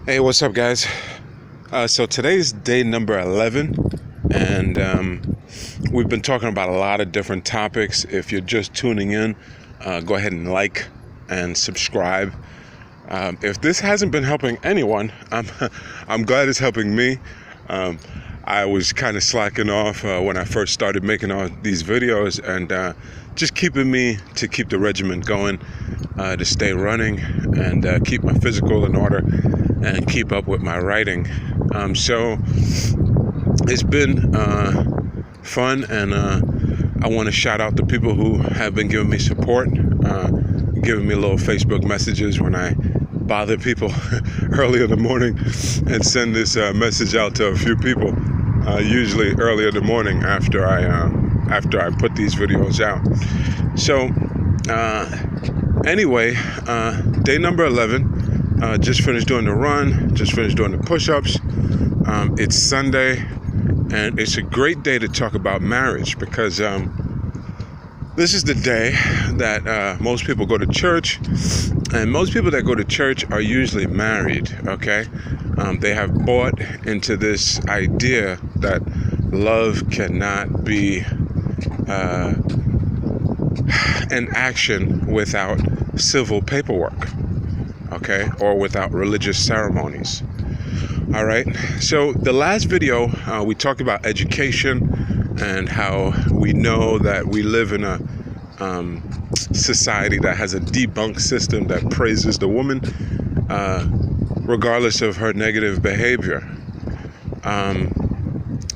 Hey, what's up, guys? So today's day number 11, and we've been talking about a lot of different topics. If you're just tuning in, go ahead and like and subscribe. If this hasn't been helping anyone, I'm glad it's helping me. I was kind of slacking off when I first started making all these videos, and just keeping me to keep the regimen going, to stay running and keep my physical in order and keep up with my writing. So it's been fun, and I want to shout out the people who have been giving me support, giving me little Facebook messages when I bother people early in the morning and send this message out to a few people, usually early in the morning after I put these videos out. So anyway, day number 11. Just finished doing the run, just finished doing the push-ups. It's Sunday, and it's a great day to talk about marriage because this is the day that most people go to church, and most people that go to church are usually married, okay? They have bought into this idea that love cannot be an action without civil paperwork, okay, or without religious ceremonies. All right, so the last video we talked about education and how we know that we live in a society that has a debunked system that praises the woman regardless of her negative behavior.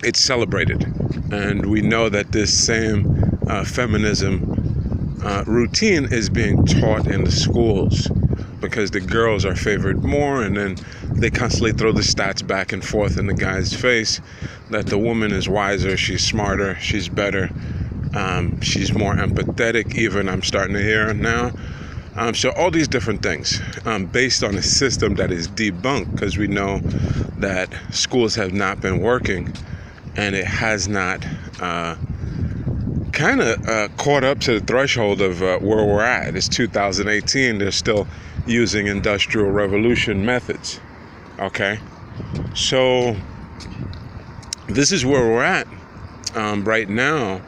It's celebrated, and we know that this same feminism routine is being taught in the schools, because the girls are favored more, and then they constantly throw the stats back and forth in the guy's face that the woman is wiser, she's smarter, she's better, she's more empathetic, even I'm starting to hear now. So all these different things based on a system that is debunked, because we know that schools have not been working, and it has not caught up to the threshold of where we're at. It's 2018, they're still using Industrial Revolution methods, okay? So this is where we're at right now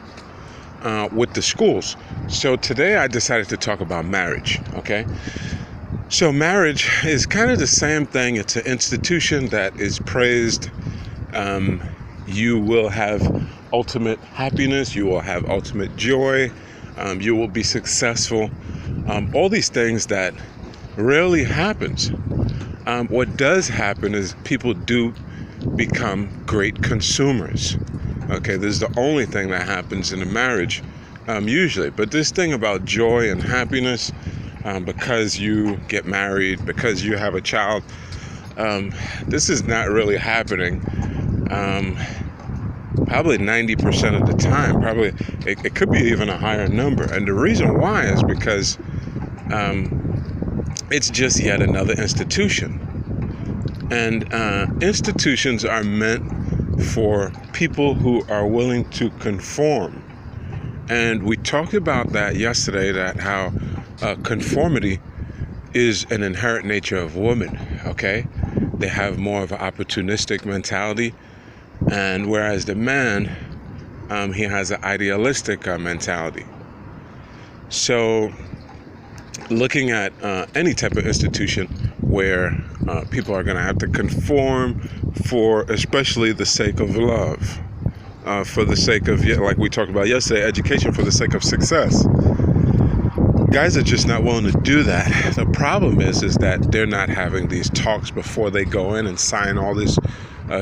with the schools. So today I decided to talk about marriage, okay? So marriage is kind of the same thing. It's an institution that is praised. You will have ultimate happiness, you will have ultimate joy, you will be successful, all these things that rarely happens. What does happen is people do become great consumers. Okay, this is the only thing that happens in a marriage, usually. But this thing about joy and happiness, because you get married, because you have a child, this is not really happening. Probably 90% of the time. Probably it could be even a higher number. And the reason why is because it's just yet another institution. And institutions are meant for people who are willing to conform. And we talked about that yesterday, that how conformity is an inherent nature of women, okay? They have more of an opportunistic mentality, and whereas the man, he has an idealistic mentality. So looking at any type of institution where people are going to have to conform for especially the sake of love, for the sake of, like we talked about yesterday, education, for the sake of success. Guys are just not willing to do that. The problem is that they're not having these talks before they go in and sign all this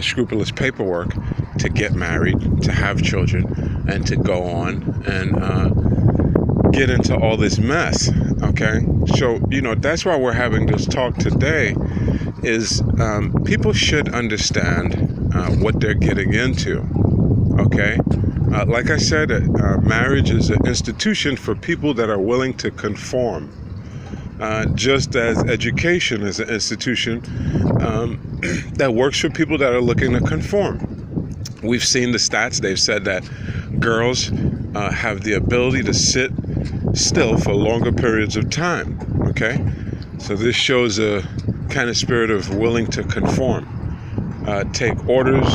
scrupulous paperwork to get married, to have children, and to go on and get into all this mess, okay? So, that's why we're having this talk today, is people should understand what they're getting into, okay? Like I said, marriage is an institution for people that are willing to conform. Just as education is an institution that works for people that are looking to conform. We've seen the stats. They've said that girls have the ability to sit still for longer periods of time, okay? So this shows a kind of spirit of willing to conform, take orders,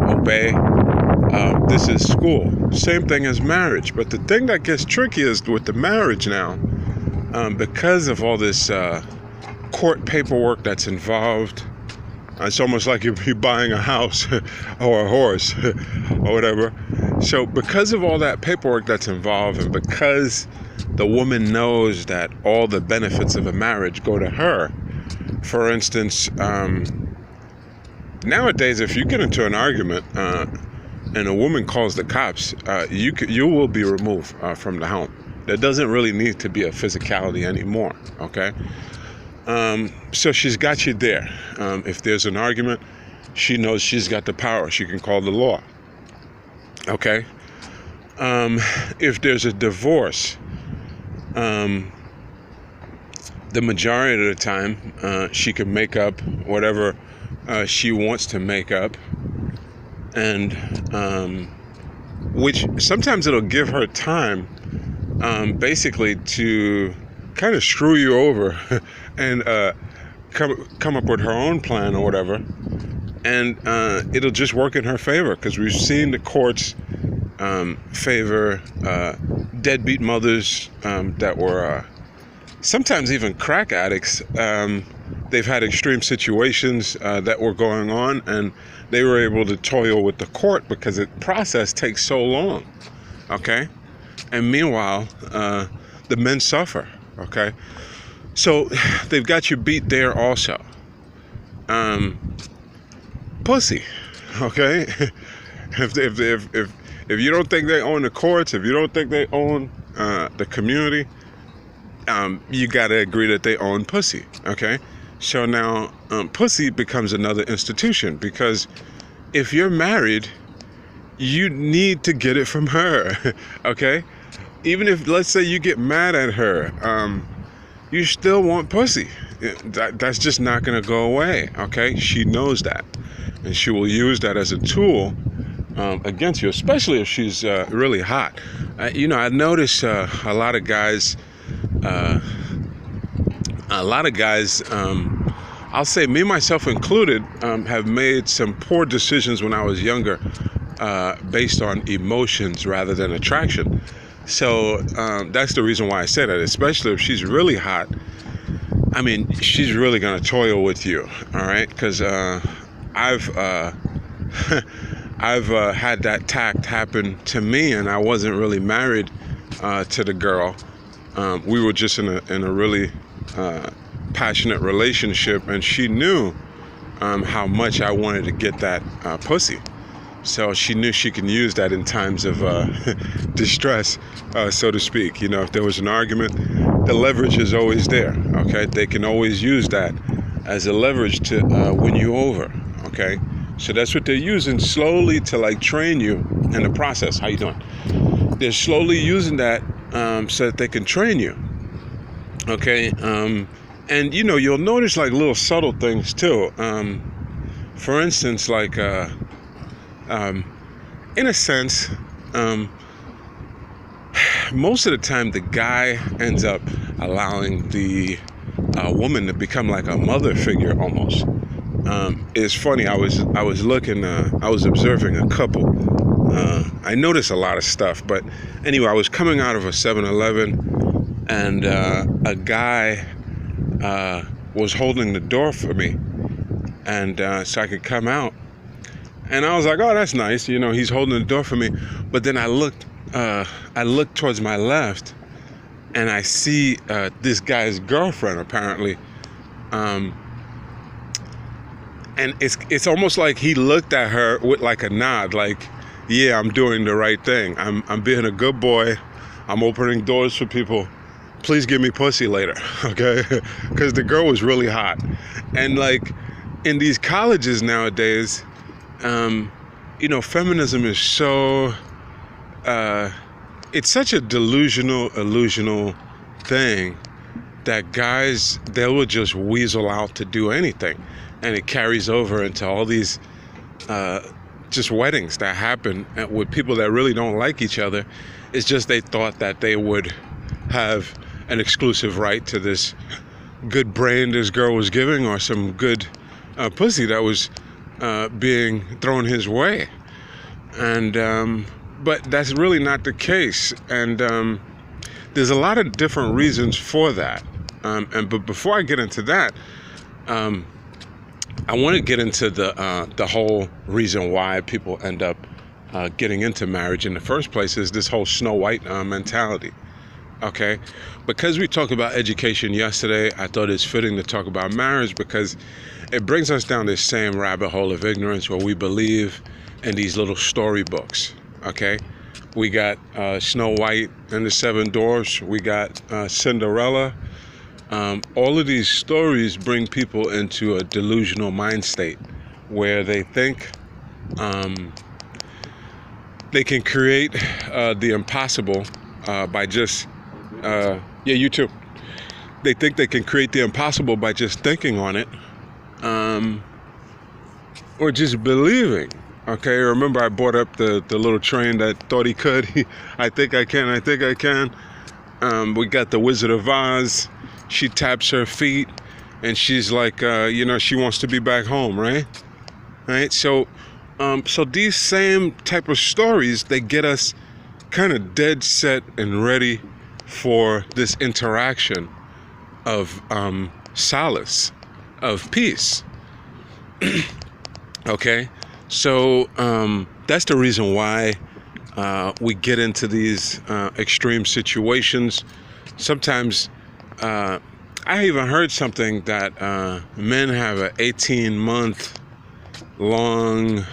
obey. This is school. Same thing as marriage. But the thing that gets tricky is with the marriage now, because of all this court paperwork that's involved. It's almost like you're buying a house or a horse or whatever. So because of all that paperwork that's involved, and because the woman knows that all the benefits of a marriage go to her, for instance, nowadays, if you get into an argument and a woman calls the cops, you will be removed from the home. There doesn't really need to be a physicality anymore, okay? So she's got you there. If there's an argument, she knows she's got the power. She can call the law. Okay? If there's a divorce, the majority of the time, she can make up whatever she wants to make up. And which sometimes it'll give her time, basically to kind of screw you over and come up with her own plan or whatever, and it'll just work in her favor, because we've seen the courts favor deadbeat mothers that were sometimes even crack addicts. They've had extreme situations that were going on, and they were able to toil with the court because the process takes so long, okay? And meanwhile, the men suffer. Okay, so they've got you beat there also. Pussy, okay. If you don't think they own the courts, if you don't think they own the community, you got to agree that they own pussy. Okay, so now pussy becomes another institution, because if you're married, you need to get it from her. Okay. Even if, let's say, you get mad at her, you still want pussy. That's just not going to go away, okay? She knows that. And she will use that as a tool against you, especially if she's really hot. I notice a lot of guys, I'll say me, myself included, have made some poor decisions when I was younger based on emotions rather than attraction. So that's the reason why I say that, especially if she's really hot. I mean, she's really going to toil with you, all right? Because I've had that tact happen to me, and I wasn't really married to the girl. We were just in a really passionate relationship, and she knew how much I wanted to get that pussy. So she knew she can use that in times of distress, so to speak. If there was an argument, the leverage is always there, okay? They can always use that as a leverage to win you over, okay? So that's what they're using slowly to, train you in the process. How you doing? They're slowly using that so that they can train you, okay? And, you'll notice, little subtle things, too. For instance, in a sense, most of the time the guy ends up allowing the woman to become like a mother figure almost. It's funny, I was observing a couple. I noticed a lot of stuff, but anyway, I was coming out of a 7-Eleven, and a guy was holding the door for me, and so I could come out. And I was like, oh, that's nice. He's holding the door for me. But then I looked towards my left, and I see this guy's girlfriend, apparently. And it's almost like he looked at her with a nod, yeah, I'm doing the right thing. I'm being a good boy. I'm opening doors for people. Please give me pussy later, okay? Because the girl was really hot. And in these colleges nowadays, feminism is so, it's such a illusional thing that guys, they will just weasel out to do anything. And it carries over into all these just weddings that happen with people that really don't like each other. It's just they thought that they would have an exclusive right to this good brain this girl was giving, or some good pussy that was being thrown his way. And but that's really not the case. And there's a lot of different reasons for that. But before I get into that, I want to get into the whole reason why people end up getting into marriage in the first place, is this whole Snow White mentality. Okay, because we talked about education yesterday, I thought it's fitting to talk about marriage, because it brings us down this same rabbit hole of ignorance where we believe in these little storybooks. Okay, we got Snow White and the Seven Dwarfs, we got Cinderella. All of these stories bring people into a delusional mind state where they think they can create the impossible by just you too. They think they can create the impossible by just thinking on it, or just believing. Okay, remember I brought up the little train that thought he could. I think I can. We got the Wizard of Oz. She taps her feet, and she's like, she wants to be back home, right? Right. So these same type of stories, they get us kind of dead set and ready for this interaction of solace, of peace. Okay, so that's the reason why we get into these extreme situations. Sometimes I even heard something that men have an 18-month long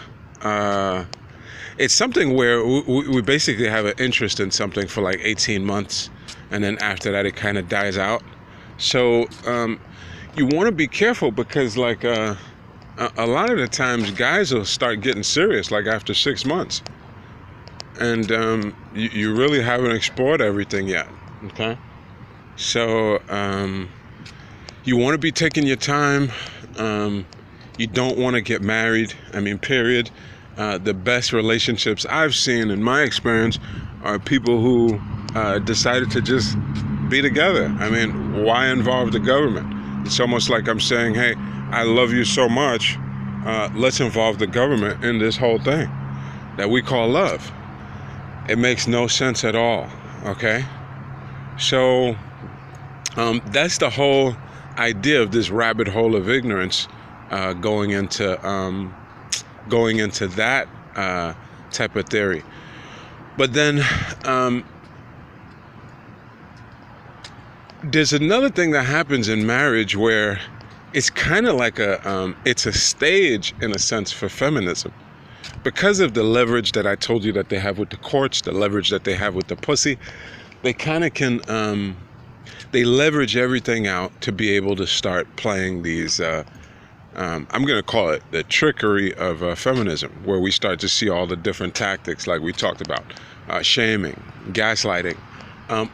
it's something where we basically have an interest in something for like 18 months, and then after that it kind of dies out. So you want to be careful, because like a lot of the times guys will start getting serious like after 6 months, and you really haven't explored everything yet. Okay, so you want to be taking your time. You don't want to get married. I mean, period. The best relationships I've seen in my experience are people who decided to just be together. I mean, why involve the government? It's almost like I'm saying, hey, I love you so much, let's involve the government in this whole thing that we call love. It makes no sense at all, okay? So that's the whole idea of this rabbit hole of ignorance, going into that type of theory. But then there's another thing that happens in marriage where it's kind of like it's a stage, in a sense, for feminism. Because of the leverage that I told you that they have with the courts, the leverage that they have with the pussy, they kind of can, they leverage everything out to be able to start playing these, I'm going to call it the trickery of feminism, where we start to see all the different tactics like we talked about, shaming, gaslighting.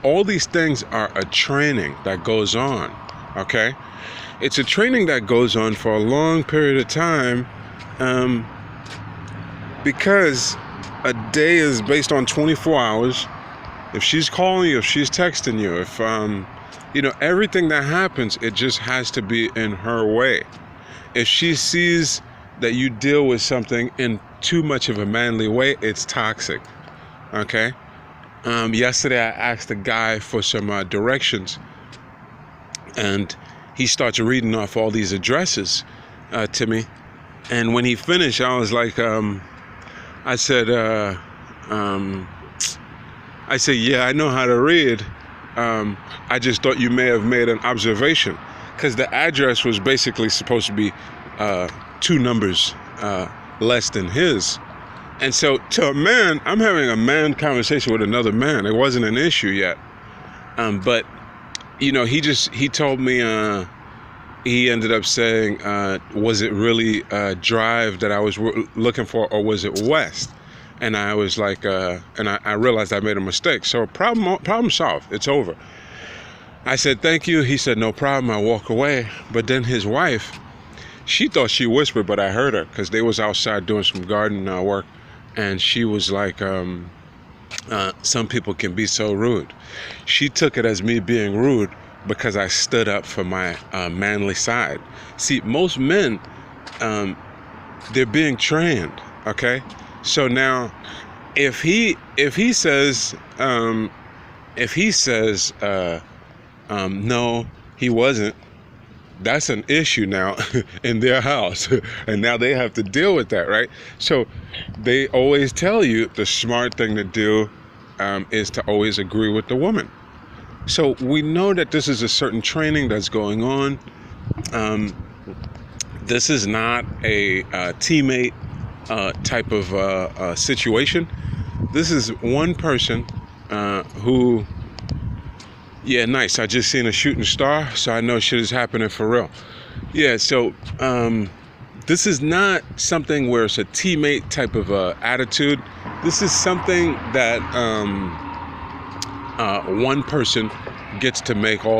All these things are a training that goes on, okay? It's a training that goes on for a long period of time, because a day is based on 24 hours. If she's calling you, if she's texting you, if, everything that happens, it just has to be in her way. If she sees that you deal with something in too much of a manly way, it's toxic, okay? Yesterday I asked a guy for some directions, and he starts reading off all these addresses to me. And when he finished, I was like, I said, yeah, I know how to read. I just thought you may have made an observation, because the address was basically supposed to be 2 numbers less than his. And so to a man, I'm having a man conversation with another man. It wasn't an issue yet. But, he told me, he ended up saying, was it really drive that I was looking for, or was it west? And I was like, and I realized I made a mistake. So problem solved. It's over. I said, thank you. He said, no problem. I walk away. But then his wife, she thought she whispered, but I heard her, because they was outside doing some garden work. And she was like, some people can be so rude. She took it as me being rude because I stood up for my manly side. See, most men, they're being trained. Okay, so now if he says no, he wasn't, that's an issue now in their house, and now they have to deal with that, right? So they always tell you the smart thing to do is to always agree with the woman. So we know that this is a certain training that's going on. This is not a teammate type of situation. This is one person who, yeah, nice. I just seen a shooting star, so I know shit is happening for real. Yeah, so this is not something where it's a teammate type of attitude. This is something that one person gets to make all